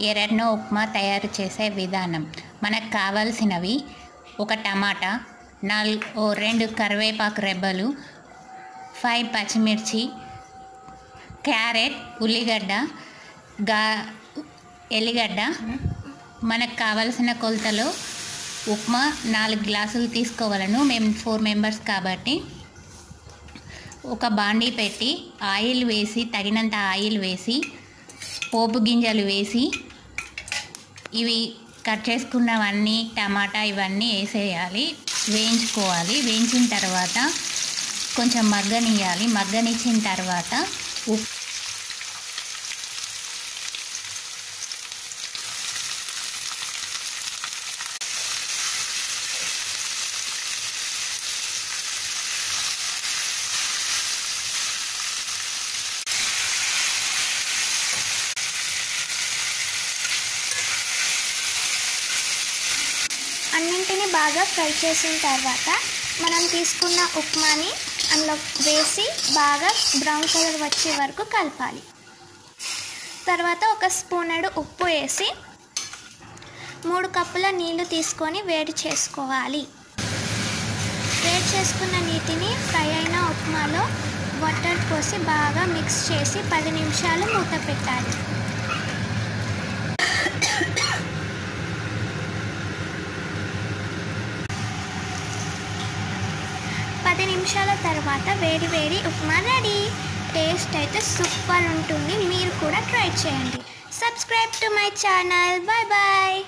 ఎర్రన్నో ఉప్మా తయారు చేసే విధానం. మనకు కావాల్సినవి: ఒక టమాటా, 2 కరివేపాకు రెబ్బలు, 5 పచ్చిమిర్చి, క్యారెట్, ఉల్లిగడ్డ, ఎల్లిగడ్డ. మనకు కావలసిన కొలతలో ఉప్మా 4 గ్లాసులు తీసుకోవాలను. మేము 4 మెంబర్స్ కాబట్టి. ఒక బాండీ పెట్టి ఆయిల్ వేసి, తగినంత ఆయిల్ వేసి, పోపు గింజలు వేసి, ఇవి కట్ చేసుకున్నవన్నీ టమాటా ఇవన్నీ వేసేయాలి, వేయించుకోవాలి. వేయించిన తర్వాత కొంచెం మగ్గనియాలి. మగ్గనిచ్చిన తర్వాత అన్నింటిని బాగా ఫ్రై చేసిన తర్వాత మనం తీసుకున్న ఉప్మాని అందులో వేసి బాగా బ్రౌన్ కలర్ వచ్చే వరకు కలపాలి. తర్వాత ఒక స్పూనెడు ఉప్పు వేసి 3 కప్పుల నీళ్లు తీసుకొని వేడి చేసుకోవాలి. వేడి చేసుకున్న నీటిని ఫ్రై అయిన ఉప్మాలో వాటర్ పోసి బాగా మిక్స్ చేసి 10 నిమిషాలు మూత పెట్టాలి. 10 నిమిషాల తర్వాత వేడి వేడి ఉప్మా రెడీ. టేస్ట్ అయితే సూపర్ ఉంటుంది. మీరు కూడా ట్రై చేయండి. Subscribe to my channel. Bye bye.